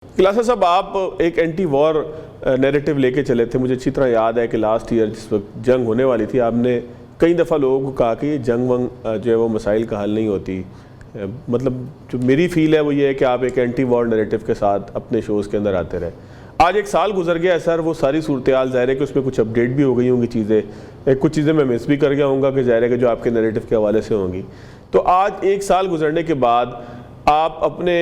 क्लासा साहब, आप एक एंटी वॉर नैरेटिव लेके चले थे। मुझे अच्छी तरह याद है कि लास्ट ईयर जिस वक्त जंग होने वाली थी, आपने कई दफ़ा लोगों को कहा कि ये जंग वंग जो है वो मसाइल का हल नहीं होती। मतलब जो मेरी फील है वो ये है कि आप एक एंटी वॉर नैरेटिव के साथ अपने शोज़ के अंदर आते रहे। आज एक साल गुजर गया है सर, वो सारी सूरत हाल ज़ाहिर है कि उसमें कुछ अपडेट भी हो गई होंगी चीज़ें, कुछ चीज़ें मैं मिस भी कर गया हूँगा कि ज़ाहिर है कि जो आपके नैरेटिव के हवाले से होंगी। तो आज एक साल गुजरने के बाद आप अपने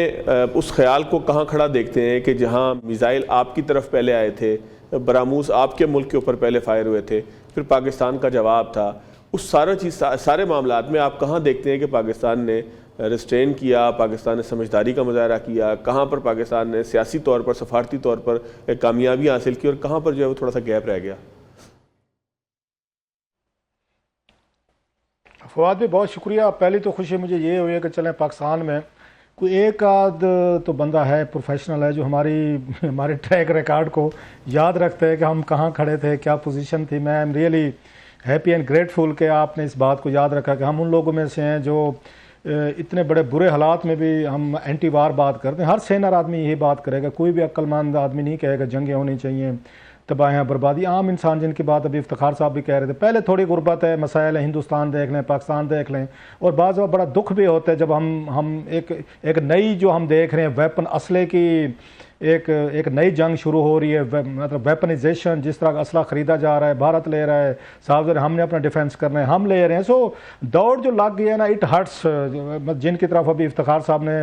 उस ख्याल को कहाँ खड़ा देखते हैं कि जहाँ मिसाइल आपकी तरफ पहले आए थे, बरामूस आपके मुल्क के ऊपर पहले फायर हुए थे, फिर पाकिस्तान का जवाब था, उस सारे मामलात में आप कहाँ देखते हैं कि पाकिस्तान ने रिस्ट्रेन किया, पाकिस्तान ने समझदारी का मुजाहरा किया, कहाँ पर पाकिस्तान ने सियासी तौर पर, सफारती तौर पर कामयाबी हासिल की और कहाँ पर जो है वो थोड़ा सा गैप रह गया? फवाद भी बहुत शुक्रिया। पहली तो खुशी मुझे ये हुई है कि चलें पाकिस्तान में कोई एक आध तो बंदा है, प्रोफेशनल है, जो हमारे ट्रैक रिकॉर्ड को याद रखते हैं कि हम कहाँ खड़े थे, क्या पोजीशन थी। मैं am really happy and grateful कि आपने इस बात को याद रखा कि हम उन लोगों में से हैं जो इतने बड़े बुरे हालात में भी हम एंटी वार बात करते हैं। हर सेनर आदमी यही बात करेगा, कोई भी अक्लमंद आदमी नहीं कहेगा जंगें होनी चाहिए, तबाहियाँ बर्बादी। आम इंसान जिनकी बात अभी इफ्तिखार साहब भी कह रहे थे, पहले थोड़ी गुर्बत है, मसाइल है, हिंदुस्तान देख लें, पाकिस्तान देख लें, और बाज़ बड़ा दुख भी होता है जब हम एक नई जो हम देख रहे हैं वेपन असले की एक नई जंग शुरू हो रही है। मतलब वेपनाइजेशन, जिस तरह का असला ख़रीदा जा रहा है, भारत ले रहा है, साहब हमने अपना डिफेंस करना है, हम ले रहे हैं। सो दौड़ जो लग गई है ना, इट हर्ट्स। जिनकी तरफ अभी इफ्तिखार साहब ने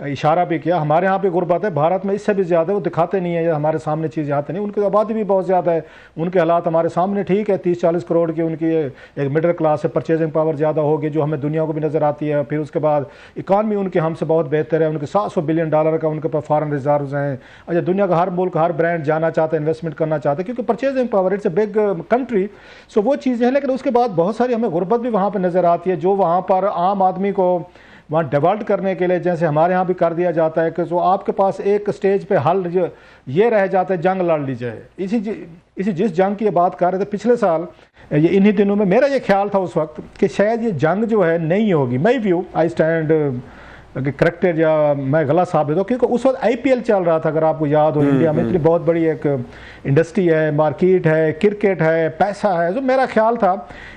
इशारा भी किया, हमारे यहाँ पे गुर्बत है, भारत में इससे भी ज़्यादा वो दिखाते नहीं है, हमारे सामने चीज़ आते नहीं। उनकी आबादी भी बहुत ज़्यादा है, उनके हालात हमारे सामने ठीक है, 30-40 करोड़ की उनकी एक मिडिल क्लास है, परचेजिंग पावर ज़्यादा होगी जो हमें दुनिया को भी नज़र आती है। फिर उसके बाद इकानमी उनकी हमसे बहुत बेहतर है, उनके $700 बिलियन का उनके पास फॉरेन रिजर्व्स हैं। अच्छा, दुनिया का हर मुल्क, हर ब्रांड जाना चाहता है, इन्वेस्टमेंट करना चाहते हैं, क्योंकि purchasing power, it's a big country. So वो चीज़ें हैं। लेकिन उसके बाद बहुत सारी हमें गुर्बत भी वहाँ पर नज़र आती है, जो वहाँ पर आम आदमी को वहाँ डिवॉल्ट करने के लिए, जैसे हमारे यहाँ भी कर दिया जाता है कि जो आपके पास एक स्टेज पे हल ये रह जाता है, जंग लड़ ली जाए। इसी जिस जंग की बात कर रहे थे पिछले साल, ये इन्हीं दिनों में मेरा ये ख्याल था उस वक्त कि शायद ये जंग जो है नहीं होगी। My view, I stand corrected या मैं गलत साबित हो, क्योंकि उस वक्त IPL चल रहा था, अगर आपको याद हो। इंडिया में इतनी बहुत बड़ी एक इंडस्ट्री है, मार्केट है, क्रिकेट है, पैसा है। जो मेरा ख्याल था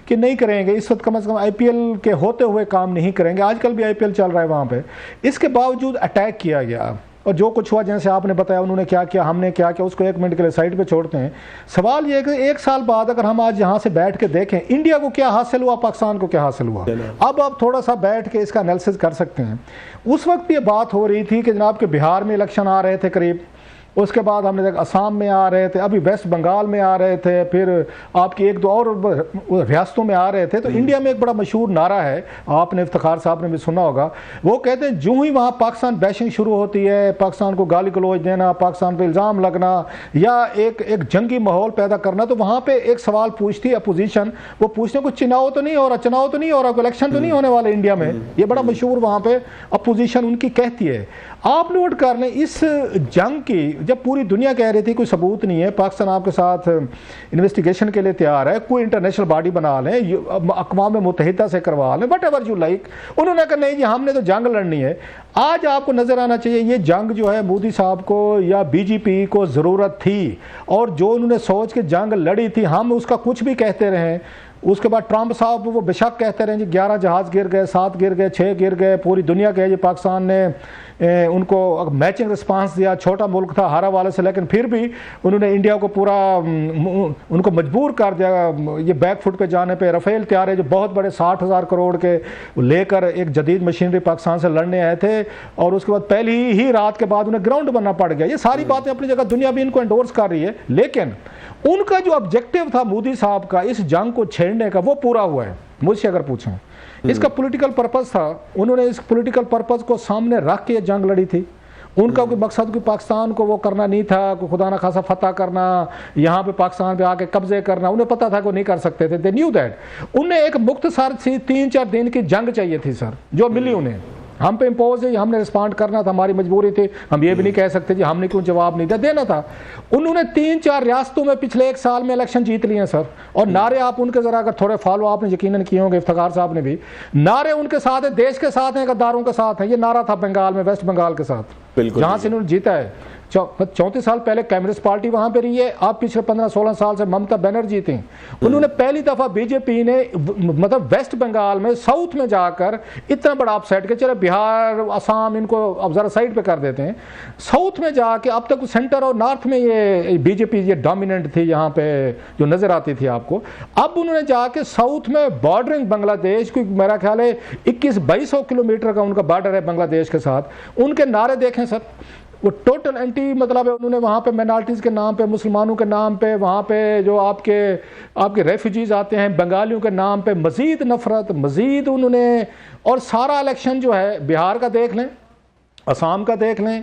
कि नहीं करेंगे इस वक्त, कम से कम IPL के होते हुए काम नहीं करेंगे। आजकल भी IPL चल रहा है वहाँ पे, इसके बावजूद अटैक किया गया और जो कुछ हुआ, जैसे आपने बताया उन्होंने क्या किया, हमने क्या किया, उसको 1 मिनट के लिए साइड पे छोड़ते हैं। सवाल ये है कि 1 साल बाद अगर हम आज यहाँ से बैठ के देखें इंडिया को क्या हासिल हुआ, पाकिस्तान को क्या हासिल हुआ, अब आप थोड़ा सा बैठ के इसका एनालिसिस कर सकते हैं। उस वक्त ये बात हो रही थी कि जनाब के बिहार में इलेक्शन आ रहे थे करीब, उसके बाद हमने देखा असम में आ रहे थे, अभी वेस्ट बंगाल में आ रहे थे, फिर आपकी 1-2 और रियासतों में आ रहे थे। तो इंडिया में एक बड़ा मशहूर नारा है, आपने इफ्तिखार साहब ने भी सुना होगा, वो कहते हैं जो ही वहाँ पाकिस्तान बैशिंग शुरू होती है, पाकिस्तान को गाली गलौज देना, पाकिस्तान पर इल्ज़ाम लगना या एक जंगी माहौल पैदा करना, तो वहाँ पर एक सवाल पूछती है अपोजिशन, वो पूछते कुछ चुनाव तो नहीं हो रहा, इलेक्शन तो नहीं होने वाला इंडिया में। ये बड़ा मशहूर वहाँ पर अपोजिशन उनकी कहती है। आप नोट कर लें, इस जंग की जब पूरी दुनिया कह रही थी कोई सबूत नहीं है, पाकिस्तान आपके साथ इन्वेस्टिगेशन के लिए तैयार है, कोई इंटरनेशनल बॉडी बना लें, अक़वाम मुत्तहिदा से करवा लें, वट एवर यू लाइक, उन्होंने कहा नहीं जी हमने तो जंग लड़नी है। आज आपको नज़र आना चाहिए ये जंग जो है मोदी साहब को या BJP को ज़रूरत थी, और जो उन्होंने सोच के जंग लड़ी थी, हम उसका कुछ भी कहते रहे। उसके बाद ट्रंप साहब वो बेशक कहते रहे जी 11 जहाज़ गिर गए, 7 गिर गए, 6 गिर गए, पूरी दुनिया के, ये पाकिस्तान ने उनको मैचिंग रिस्पांस दिया, छोटा मुल्क था हर हवाले से, लेकिन फिर भी उन्होंने इंडिया को पूरा उनको मजबूर कर दिया ये बैक फुट पे जाने पे। रफ़ेल तैयारे जो बहुत बड़े 60,000 करोड़ के लेकर एक जदीद मशीनरी पाकिस्तान से लड़ने आए थे, और उसके बाद पहली ही रात के बाद उन्हें ग्राउंड बनना पड़ गया। ये सारी बातें अपनी जगह दुनिया भी इनको एंडोर्स कर रही है, लेकिन उनका जो ऑब्जेक्टिव था मोदी साहब का इस जंग को छेड़ने का, वो पूरा हुआ है मुझसे अगर पूछें। इसका पॉलिटिकल पर्पस था, उन्होंने इस पॉलिटिकल पर्पस को सामने रख के जंग लड़ी थी। उनका कोई मकसद कोई पाकिस्तान को वो करना नहीं था, कोई खुदा ना खासा फतह करना, यहाँ पे पाकिस्तान पे आके कब्जे करना, उन्हें पता था कि नहीं कर सकते थे, दे न्यू दैट। उन्हें एक मुख्तसर सी 3-4 दिन की जंग चाहिए थी सर, जो मिली उन्हें। हम पे इम्पोज है, हमने रिस्पॉन्ड करना था, हमारी मजबूरी थी। हम ये भी नहीं कह सकते जी हमने क्यों जवाब नहीं दिया, देना था। उन्होंने 3-4 रियासतों में पिछले 1 साल में इलेक्शन जीत लिए हैं सर। और नारे आप उनके जरा अगर थोड़े फॉलो आपने यकीनन किए होंगे, इफ्तिखार साहब ने भी, नारे उनके साथ है, देश के साथ हैं, गद्दारों के साथ हैं। ये नारा था बंगाल में, वेस्ट बंगाल के साथ, जहां से इन्होंने जीता है। 34 साल पहले कम्युनिस्ट पार्टी वहां पे रही है, अब पिछले 15-16 साल से ममता बनर्जी थी। उन्होंने पहली दफा बीजेपी ने मतलब वेस्ट बंगाल में, साउथ में जाकर इतना बड़ा अपसेट के, चले बिहार असम इनको अब जरा साइड पे कर देते हैं, साउथ में जाके अब तक सेंटर और नॉर्थ में ये बीजेपी ये डोमिनेंट थी, यहाँ पे जो नजर आती थी आपको। अब उन्होंने जाके साउथ में बॉर्डरिंग बांग्लादेश की, मेरा ख्याल है 2100-2200 किलोमीटर का उनका बॉर्डर है बांग्लादेश के साथ। उनके नारे देखें सर, वो टोटल एंटी मतलब है। उन्होंने वहाँ पे माइनॉरिटीज़ के नाम पे, मुसलमानों के नाम पे, वहाँ पे जो आपके रेफ्यूजीज आते हैं बंगालियों के नाम पे मज़ीद नफरत, मज़ीद उन्होंने। और सारा इलेक्शन जो है बिहार का देख लें, असम का देख लें,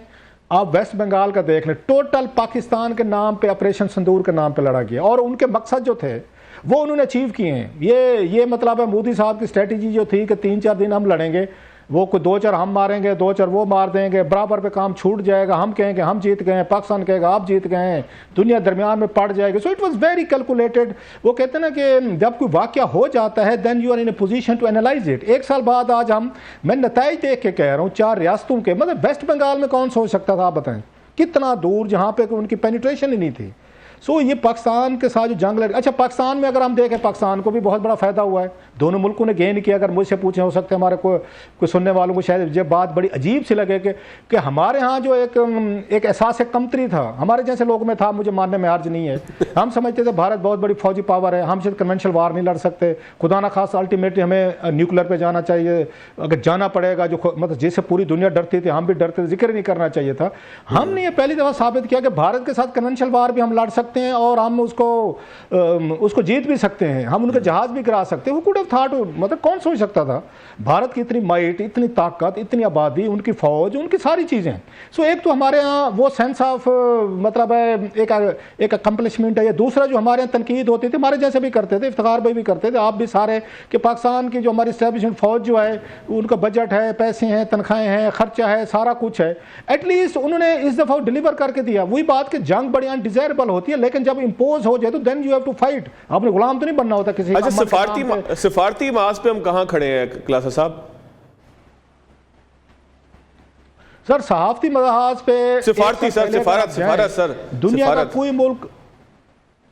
आप वेस्ट बंगाल का देख लें, टोटल पाकिस्तान के नाम पे, ऑपरेशन सिंदूर के नाम पे लड़ा गया। और उनके मकसद जो थे वो उन्होंने अचीव किए हैं। ये मतलब है मोदी साहब की स्ट्रेटजी जो थी कि 3-4 दिन हम लड़ेंगे, वो कोई 2-4 हम मारेंगे, 2-4 वो मार देंगे, बराबर पे काम छूट जाएगा, हम कहेंगे हम जीत गए, पाकिस्तान कहेगा आप जीत गए, दुनिया दरमियान में पड़ जाएगी। So it was very calculated. वो कहते हैं ना कि जब कोई वाकया हो जाता है then you are in a position to analyse it. 1 साल बाद आज मैं नताइज देख के कह रहा हूँ 4 रियासतों के, मतलब वेस्ट बंगाल में कौन सोच सकता था, आप बताएं कितना दूर, जहाँ पे उनकी पेनिट्रेशन ही नहीं थी। सो ये पाकिस्तान के साथ जो जंग लड़, अच्छा पाकिस्तान में अगर हम देखें, पाकिस्तान को भी बहुत बड़ा फायदा हुआ है, दोनों मुल्कों ने गेन किया। अगर मुझसे पूछे, हो सकते हैं हमारे कोई सुनने वालों को शायद ये बात बड़ी अजीब सी लगे कि हमारे यहाँ जो एक एहसास कमतरी था हमारे जैसे लोग में था, मुझे मानने में हर्ज नहीं है। हम समझते थे भारत बहुत बड़ी फौजी पावर है, हम सिर्फ कन्वेंशनल वार नहीं लड़ सकते, खुदा ना खास अल्टीमेटली हमें न्यूक्लियर पे जाना चाहिए, अगर जाना पड़ेगा, जो मतलब जिससे पूरी दुनिया डरती थी, हम भी डरते थे, जिक्र नहीं करना चाहिए था। हमने ये पहली दफ़ा साबित किया कि भारत के साथ कन्वेंशनल वार भी हम लड़ सकते हैं और हम उसको जीत भी सकते हैं, हम उनके जहाज भी गिरा सकते हैं। वो कुड हैव थॉट, मतलब कौन सोच सकता था भारत की इतनी माइट, इतनी ताकत, इतनी आबादी, उनकी फौज, उनकी सारी चीज़ें। सो एक तो हमारे यहाँ वो सेंस ऑफ मतलब है एक अकम्पलिशमेंट है। ये दूसरा जो हमारे यहाँ तनकीद होती थी, हमारे जैसे भी करते थे, इफ्तिखार भाई भी करते थे, आप भी सारे, कि पाकिस्तान की जो हमारी इस्टेब्लिशमेंट फौज जो है, उनका बजट है, पैसे हैं, तनख्वाहें हैं, खर्चा है, सारा कुछ है। एटलीस्ट उन्होंने इस दफ़ा डिलीवर करके दिया। वही बात कि जंग बड़ी अनडिजायरेबल होती है, लेकिन जब इम्पोज हो जाए तो then you have to fight. आपने गुलाम तो नहीं बनना होता किसी। अच्छा, सिफारती मास पे हम कहां खड़े हैं क्लासा साहब? सर सहाफती महाज पे सिफारत सर, दुनिया का कोई मुल्क,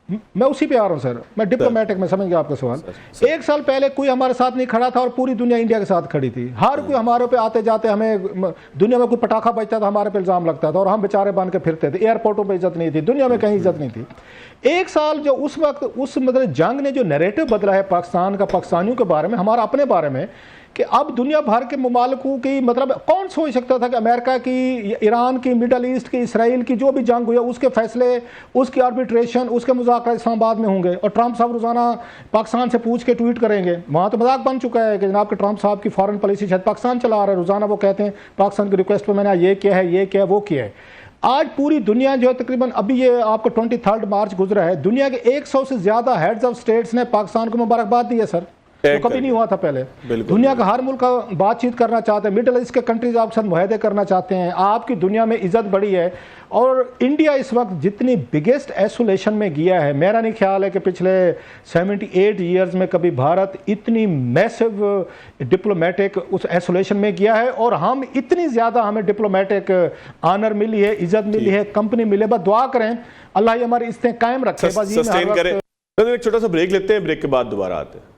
मैं उसी पे आ रहा हूं सर, मैं डिप्लोमेटिक में समझ गया आपका सवाल। 1 साल पहले कोई हमारे साथ नहीं खड़ा था और पूरी दुनिया इंडिया के साथ खड़ी थी। हर कोई हमारे पे आते जाते, हमें दुनिया में कोई पटाखा बजता था हमारे पे इल्जाम लगता था और हम बेचारे बन के फिरते थे। एयरपोर्टों पे इज्जत नहीं थी, दुनिया में कहीं इज्जत नहीं थी। 1 साल जो उस वक्त उस मतलब जंग ने जो नैरेटिव बदला है पाकिस्तान का, पाकिस्तानियों के बारे में, हमारा अपने बारे में, कि अब दुनिया भर के मुमालिकों की, मतलब कौन सोच सकता था कि अमेरिका की, ईरान की, मिडल ईस्ट की, इसराइल की जो भी जंग हुई है उसके फैसले, उसकी आर्बिट्रेशन, उसके मुज़ाकरा इस्लामाबाद में होंगे और ट्रंप साहब रोज़ाना पाकिस्तान से पूछ के ट्वीट करेंगे। वहाँ तो मजाक बन चुका है कि जनाब के ट्रंप साहब की फॉरेन पॉलिसी शायद पाकिस्तान चला रहा है, रोज़ाना वो कहते हैं पाकिस्तान की रिक्वेस्ट पर मैंने ये किया है, ये किया है, वो किया है। आज पूरी दुनिया जो है तकरीबन, अभी ये आपको 23 मार्च गुजरा है, दुनिया के 100 से ज़्यादा हेड्स ऑफ स्टेट्स ने पाकिस्तान को मुबारकबाद दी है सर, तो कभी नहीं हुआ था पहले। दुनिया का हर मुल्क बातचीत करना चाहते हैं, मिडिल ईस्ट के कंट्रीज आपके साथ मुआहदे करना चाहते हैं, आपकी दुनिया में इज्जत बढ़ी है। और इंडिया इस वक्त जितनी बिगेस्ट आइसोलेशन में गया है, मेरा नहीं ख्याल है कि पिछले 78 ईयर्स में कभी भारत इतनी मैसिव डिप्लोमेटिक उस आइसोलेशन में गया है। और हम इतनी ज़्यादा, हमें डिप्लोमेटिक ऑनर मिली है, इज्जत मिली है, कंपनी मिले। बस दुआ करें अल्लाह हमारी इज्जतें कायम रखे, बस ये एक छोटा सा ब्रेक लेते हैं, ब्रेक के बाद दोबारा आते हैं।